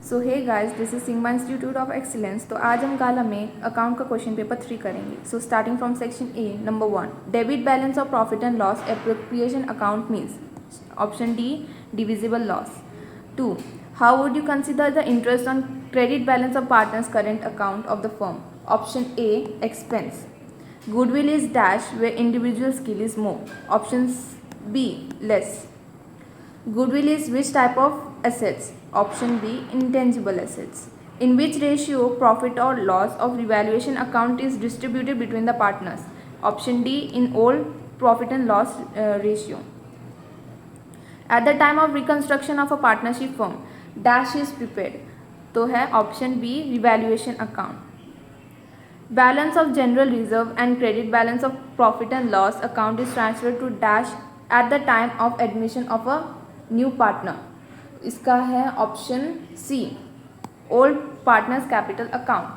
So hey guys, this is Sigma institute of excellence. तो आज हम काला में अकाउंट का क्वेश्चन पेपर 3 करेंगे। So starting from section A, number 1, debit balance of profit and loss appropriation account means option D divisible loss. 2, how would you consider the interest on credit balance of partners current account of the firm? Option A expense. Goodwill is dash where individual skill is more. Options B less. Goodwill is which type of assets? Option B intangible assets. In which ratio profit or loss of revaluation account is distributed between the partners? Option D in old profit and loss ratio. At the time of reconstruction of a partnership firm, dash is prepared. तो है option B revaluation account. Balance of general reserve and credit balance of profit and loss account is transferred to dash at the time of admission of a new partner. इसका है option C old partners capital account.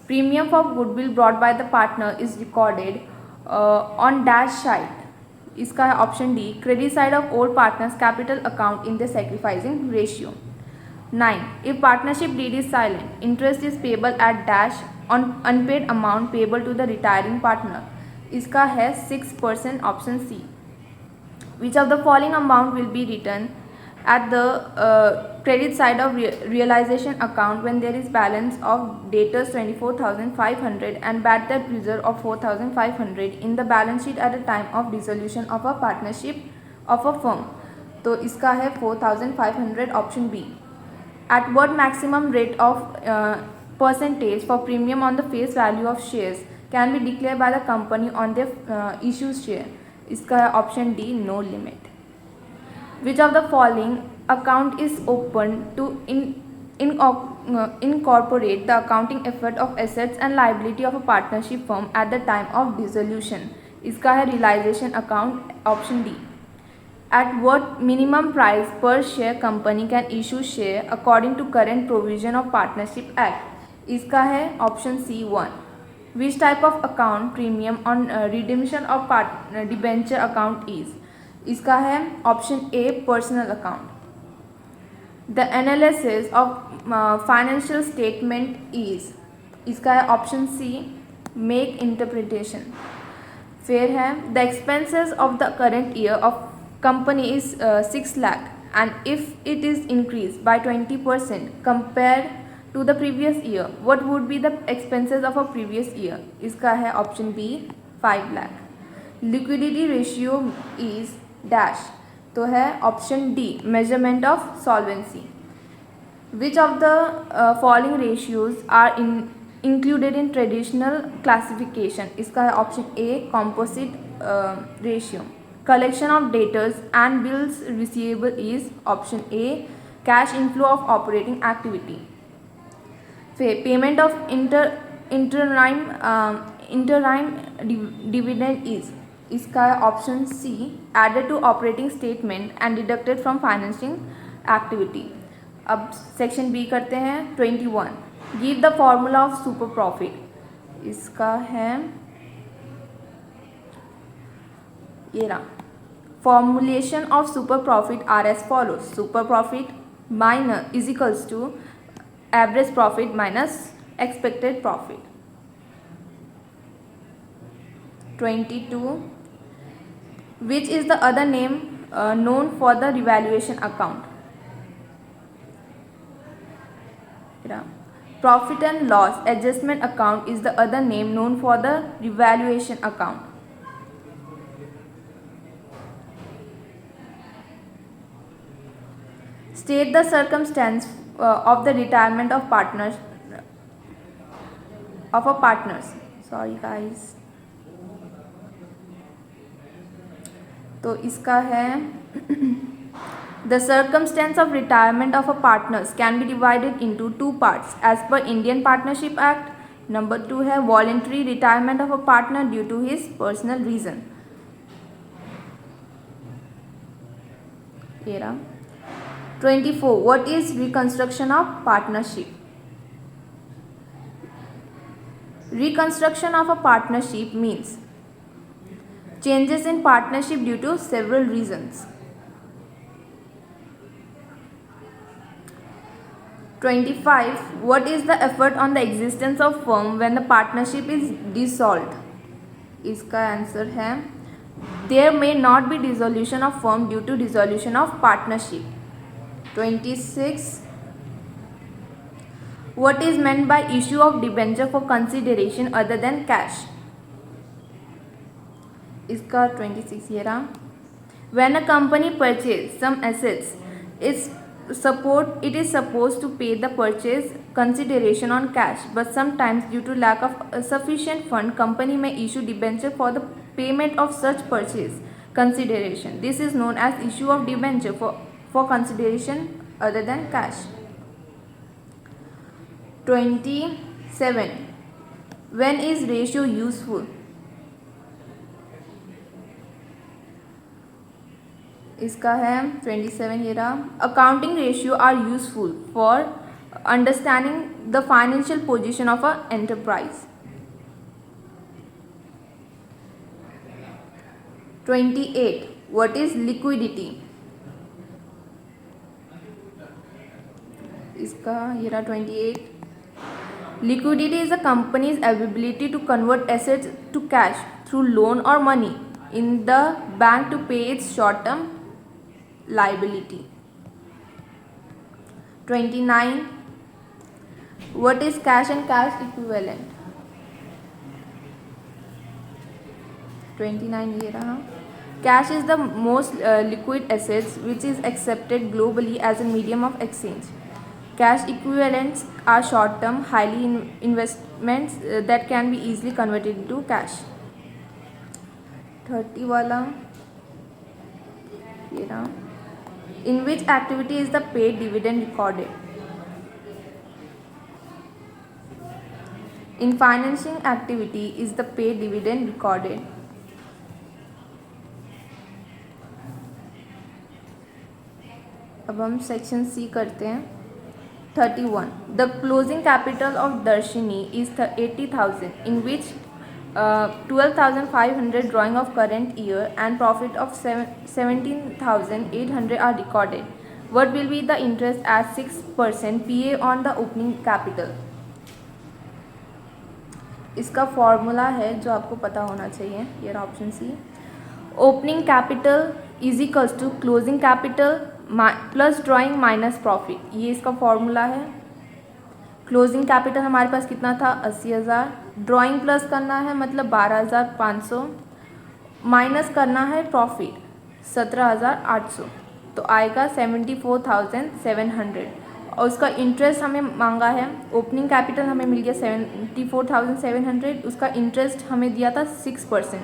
Premium for goodwill brought by the partner is recorded on dash side. इसका है option D credit side of old partners capital account in the sacrificing ratio. 9. If partnership deed is silent, interest is payable at dash on unpaid amount payable to the retiring partner. इसका है 6% option C. Which of the following amount will be written at the credit side of realization account when there is balance of debtors 24,500 and bad debt reserve of 4,500 in the balance sheet at the time of dissolution of a partnership of a firm? तो इसका है 4,500 option B. At what maximum rate of percentage for premium on the face value of shares can be declared by the company on their issued share? इसका है option D no limit. Which of the following account is open to incorporate the accounting effort of assets and liability of a partnership firm at the time of dissolution? इसका है realization account option D. At what minimum price per share company can issue share according to current provision of Partnership Act? इसका है option C 1. Which type of account premium on redemption of debenture account is? इसका है option A personal account. The analysis of financial statement is? इसका है option सी make interpretation. फिर है the expenses of the current year of company is 6 lakh and if it is increased by 20% compared to the previous year, what would be the expenses of a previous year? इसका है option B 5 lakh. Liquidity ratio is dash, तो है option डी measurement of solvency. Which of the following ratios are included in traditional classification? इसका है option A composite ratio. Collection of debtors and bills receivable is option A cash inflow of operating activity. Payment of interim dividend is? इसका है option C added to operating statement and deducted from financing activity. अब section B करते हैं 21. Give the formula of super profit. इसका है ये रहा. Formulation of super profit are as follows. Super profit minus is equals to average profit minus expected profit. 22. Which is the other name known for the revaluation account? Profit and loss adjustment account is the other name known for the revaluation account. State the circumstance of the retirement of partners of a partners. Sorry guys. तो इसका है the circumstance of retirement of a partners can be divided into two parts as per Indian Partnership Act. Number 2 है voluntary retirement of a partner due to his personal reason. ये रहा. 24. What is reconstruction of partnership? Reconstruction of a partnership means changes in partnership due to several reasons. 25. What is the effect on the existence of firm when the partnership is dissolved? इसका answer है there may not be dissolution of firm due to dissolution of partnership. 26. What is meant by issue of debenture for consideration other than cash? इसका 26 ये रहा. When a company purchases some assets, it is supposed to pay the purchase consideration on cash, but sometimes due to lack of sufficient fund, company may issue debenture for the payment of such purchase consideration. This is known as issue of debenture for consideration other than cash. 27. When is ratio useful? इसका है 27 ये रहा. Accounting ratio are useful for understanding the financial position of an enterprise. 28. What is liquidity? इसका ये रहा 28. Liquidity is a company's ability to convert assets to cash through loan or money in the bank to pay its short-term liability. 29. What is cash and cash equivalent? 29 ये रहा. Cash is the most liquid assets which is accepted globally as a medium of exchange. Cash equivalents are short-term, highly investments that can be easily converted into cash. 30 वाला ये रहा. In which activity is the paid dividend recorded? In financing activity is the paid dividend recorded. अब हम section C करते हैं. 31. The closing capital of Darshini is 80,000, in which 12,500 drawing of current year and profit of 17,800 are recorded. What will be the interest at 6% PA on the opening capital? इसका formula है जो आपको पता होना चाहिए. ये रहा option C. Opening capital is equals to closing capital plus drawing minus profit. ये इसका फॉर्मूला है. क्लोजिंग कैपिटल हमारे पास कितना था 80,000. ड्राइंग प्लस करना है मतलब 12,500 माइनस करना है प्रॉफिट 17,800 तो आएगा 74,700. और उसका इंटरेस्ट हमें मांगा है. ओपनिंग कैपिटल हमें मिल गया 74,700. उसका इंटरेस्ट हमें दिया था 6%.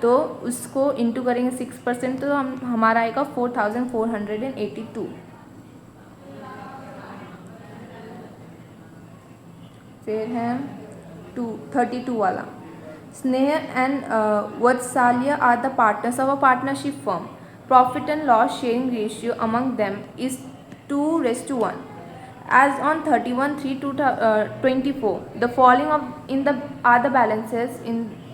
तो उसको इंटू करेंगे 6% तो हमारा आएगा 4,482. फिर है 32 वाला. Sneh and Vatsalya are the partners of a partnership firm. Profit and loss sharing ratio among them is 2:1. As on 31/3/24, the following are the balances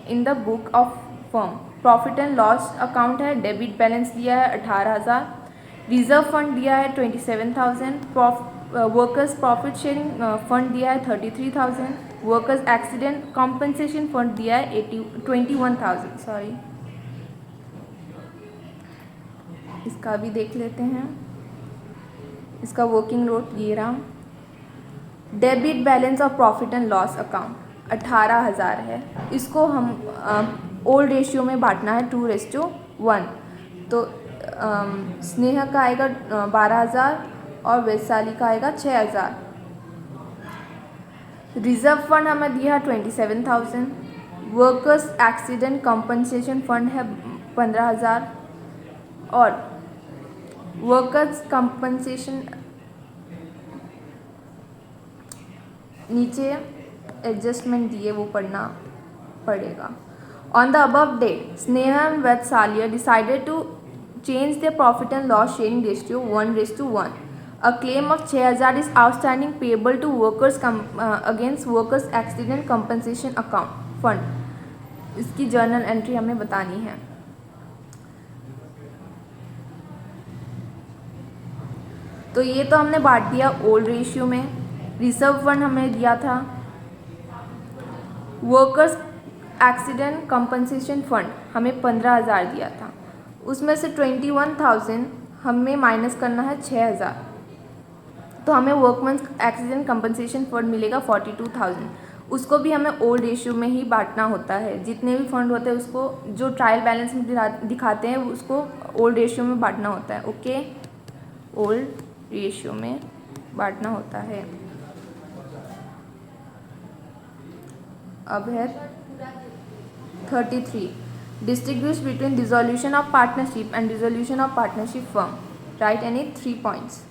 in the book of firm. Profit and loss account है. Debit balance दिया है 18,000. Reserve fund दिया है 27,000. Workers profit sharing fund दिया है 33,000. Workers accident compensation fund दिया है 21,000. Sorry, इसका भी देख लेते हैं. इसका वर्किंग नोट ये रहा. Debit balance of profit and loss account 18,000 है. इसको हम ओल्ड रेशियो में बांटना है 2:1. तो स्नेहा का आएगा 12,000 और वैशाली का आएगा 6,000. रिजर्व फंड हमें दिया है 27,000. वर्कर्स एक्सीडेंट कॉम्पनसेशन फंड है 15,000 और वर्कर्स कॉम्पनसेशन नीचे एडजस्टमेंट दिए वो पढ़ना पड़ेगा. On the above date, Sneha and Vatsalya decided to change their profit and loss sharing ratio 1:1. A claim of 6,000 is outstanding payable to workers against workers accident compensation account fund. इसकी journal entry हमें बतानी है. तो ये तो हमने बांट दिया ओल्ड रेशियो में। रिजर्व फंड हमने दिया था वर्कर्स एक्सीडेंट कंपनसेशन फंड हमें 15,000 दिया था, उसमें से 21,000 हमें माइनस करना है 6,000, तो हमें वर्कमैन एक्सीडेंट कंपनसेशन फंड मिलेगा 42,000। उसको भी हमें ओल्ड रेशियो में ही बांटना होता है। जितने भी फंड होते हैं उसको जो ट्रायल बैलेंस में दिखाते हैं उसको ओल्ड रेशियो में बांटना होता है। ओके, ओल्ड रेशियो में बांटना होता है। अब है 33, distinguish between dissolution of partnership and dissolution of partnership firm. Right any 3 points.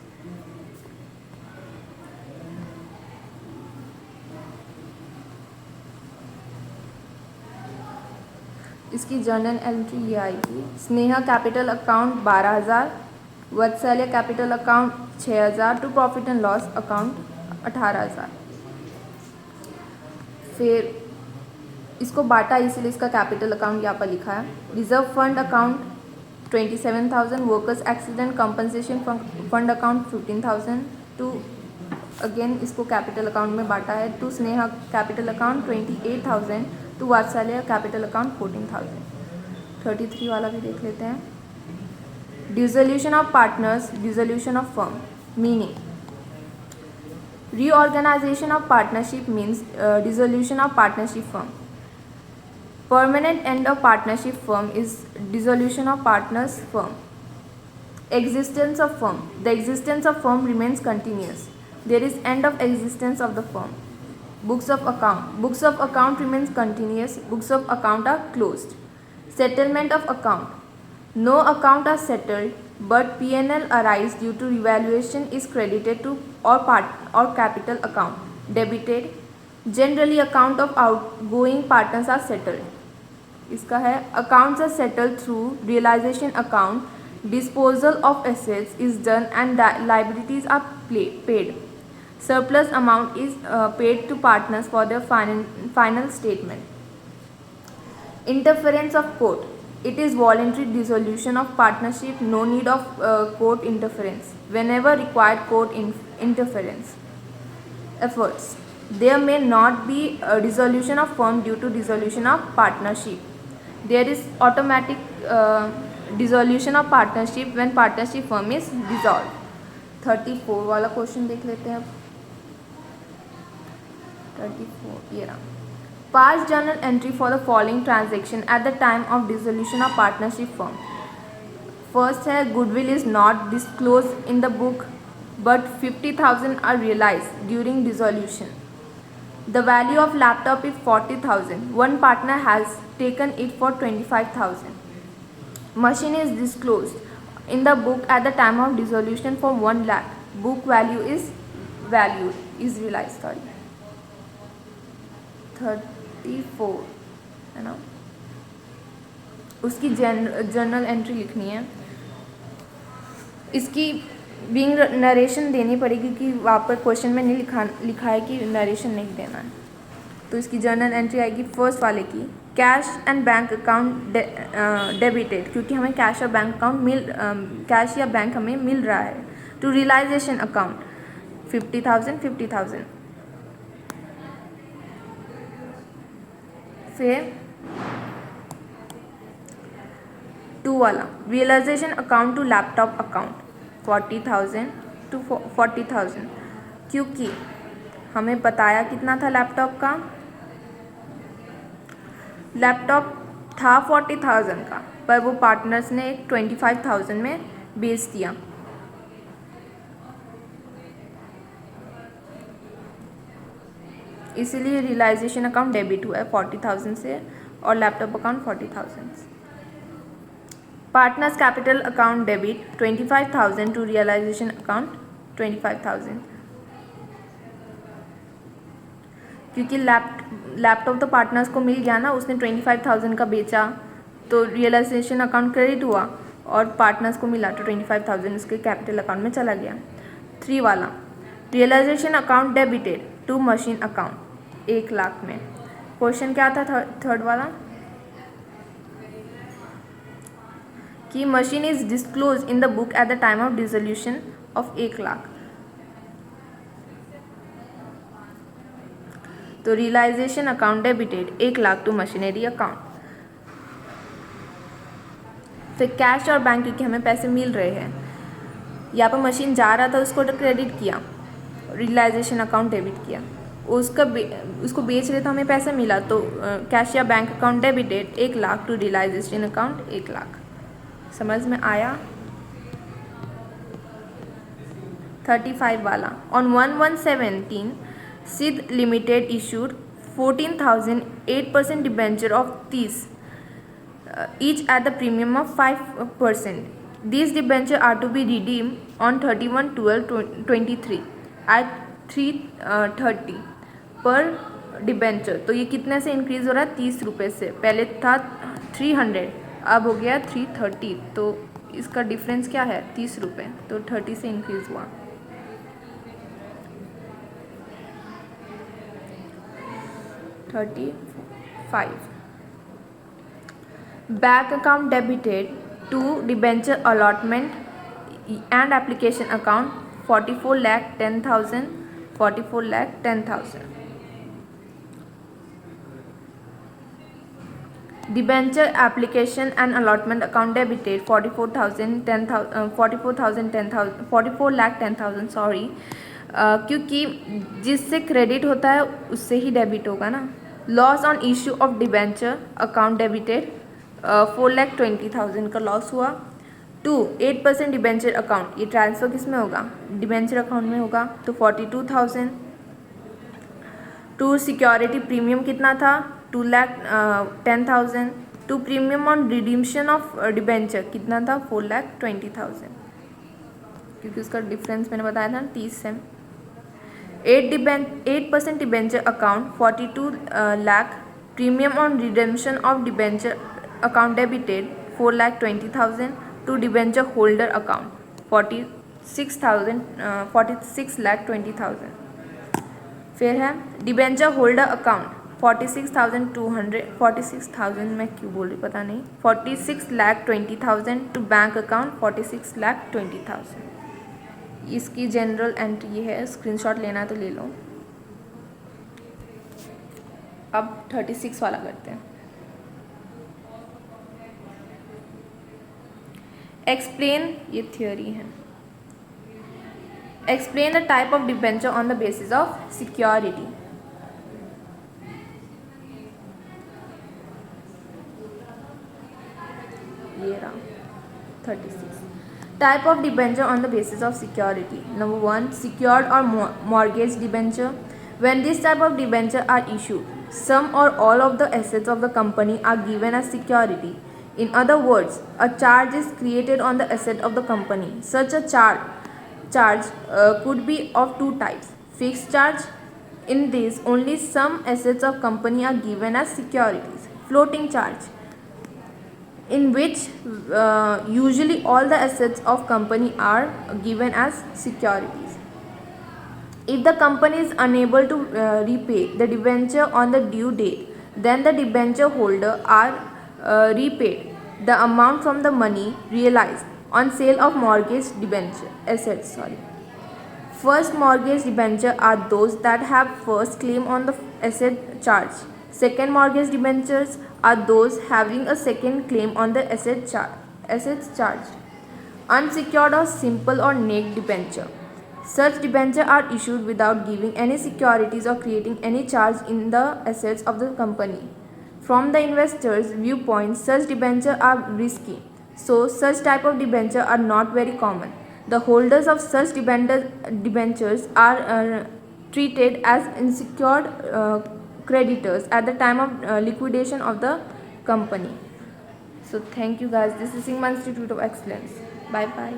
इसकी जर्नल एंट्री ये आएगी, Sneha capital account 12,000, Vatsalya capital account 6,000, to profit and loss account 18,000। फिर इसको बांटा इसलिए इसका कैपिटल अकाउंट यहाँ पर लिखा है। Reserve fund account 27,000, workers accident compensation fund account 15,000, to again इसको कैपिटल अकाउंट में बांटा है। To Sneha capital account 28,000, to Vatsalya capital account 14,000। 33 वाला भी देख लेते हैं। Dissolution of partners, dissolution of firm. Meaning, reorganization of partnership means dissolution of partnership firm. Permanent end of partnership firm is dissolution of partners firm. Existence of firm, the existence of firm remains continuous. There is end of existence of the firm. Books of account, books of account remains continuous, books of account are closed. Settlement of account, no account are settled but P&L arise due to revaluation is credited to or capital account debited. Generally account of outgoing partners are settled. इसका है accounts are settled through realization account, disposal of assets is done and liabilities are paid. Surplus amount is paid to partners for their final statement. Interference of court, it is voluntary dissolution of partnership, no need of court interference. Whenever required court interference. Efforts, there may not be a dissolution of firm due to dissolution of partnership. There is automatic dissolution of partnership when partnership firm is dissolved. 34 वाला question देख लेते हैं अब। 34 ये रहा। Pass journal entry for the following transaction at the time of dissolution of partnership firm. First है goodwill is not disclosed in the book but 50,000 are realized during dissolution. The value of laptop is 40,000. One partner has taken it for 25,000. Machine is disclosed in the book at the time of dissolution for 1 lakh. Book value is realized. Sorry. 34 है ना, उसकी journal entry लिखनी है। इसकी being narration देनी पड़ेगी क्योंकि वहाँ पर क्वेश्चन में नहीं लिखा है कि नरेशन नहीं देना है। तो इसकी जर्नल एंट्री आएगी फर्स्ट वाले की, cash and bank account debited, क्योंकि हमें कैश और बैंक अकाउंट कैश या बैंक हमें मिल रहा है। To realization account 50,000। फिर 2 वाला realisation account to laptop account 40,000 to 40,000, क्योंकि हमें बताया कितना था लैपटॉप का। लैपटॉप था 40,000 का पर वो पार्टनर्स ने 25,000 में बेच दिया। इसीलिए रियलाइजेशन अकाउंट डेबिट हुआ है 40,000 से और लैपटॉप अकाउंट 40,000 से। Partners capital account debit 25,000 to realization account 25,000, क्योंकि लैपटॉप तो पार्टनर्स को मिल गया ना, उसने 25,000 का बेचा तो रियलाइजेशन अकाउंट क्रेडिट हुआ और पार्टनर्स को मिला तो 25,000 उसके कैपिटल अकाउंट में चला गया। 3 वाला realisation account debited to machine account 1 lakh में। क्वेश्चन क्या था थर्ड वाला कि machine is disclose in the book at the time of dissolution of 1 lakh. तो realisation account debited 1 lakh to machinery account. फिर कैश और बैंक, क्योंकि हमें पैसे मिल रहे हैं, यहाँ पर मशीन जा रहा था उसको क्रेडिट किया, रियलाइजेशन अकाउंट डेबिट किया, उसको बेच रहे तो हमें पैसा मिला, तो कैश या bank account debited 1 lakh to realization account 1 lakh. समझ में आया? 35 वाला, on 1/1/17 Siddh limited issued 14,008% debenture of 30 each at the premium of 5%. These debentures are to be redeemed on 31/12/23 at 330 पर डिबेंचर। तो ये कितने से इंक्रीज़ हो रहा है? 30 रुपये से। पहले था 300, अब हो गया 330, तो इसका डिफरेंस क्या है? 30 रुपये, तो 30 से इंक्रीज़ हुआ। Bank account debited to debenture allotment and application account 44,10,000 44,10,000। Debenture application and allotment account debited 44,10,000 sorry, क्योंकि जिससे क्रेडिट होता है उससे ही डेबिट होगा ना। Loss on issue of debenture account debited 4,20,000 का लॉस हुआ। 8% डिबेंचर अकाउंट, ये ट्रांसफ़र किस में होगा? डिबेंचर अकाउंट में होगा, तो 42,000। सिक्योरिटी प्रीमियम कितना था? 2,10,000। Premium on redemption of debenture कितना था? 4,20,000, क्योंकि उसका डिफरेंस मैंने बताया था 30 से। 8% debenture account 42 lakh. Premium on redemption of debenture account debited 4,20,000 to debenture holder account 46,20,000। फिर है डिबेंचर होल्डर अकाउंट 46,000 मैं क्यों बोल रही पता नहीं, 46,20,000 टू बैंक अकाउंट 46,20,000। इसकी जनरल एंट्री है, स्क्रीनशॉट लेना तो ले लो। अब 36 वाला करते हैं। एक्सप्लेन, ये थियोरी है। Explain the type of debenture on the basis of security. ये रहा 36। Type of debenture on the basis of security. Number 1, secured or mortgage debenture. When this type of debenture are issued, some or all of the assets of the company are given as security. In other words, a charge is created on the asset of the company. Such a charge could be of two types. Fixed charge. In this, only some assets of company are given as securities. Floating charge, in which usually all the assets of company are given as securities. If the company is unable to repay the debenture on the due date, then the debenture holder are repaid the amount from the money realized on sale of mortgage debenture assets. First mortgage debenture are those that have first claim on the asset charge. Second mortgage debentures are those having a second claim on the assets charged. Unsecured or simple or naked debenture. Such debentures are issued without giving any securities or creating any charge in the assets of the company. From the investor's viewpoint, such debentures are risky, so such type of debentures are not very common. The holders of such debentures are treated as unsecured creditors at the time of liquidation of the company. So thank you guys. This is Sigma Institute of Excellence. Bye bye.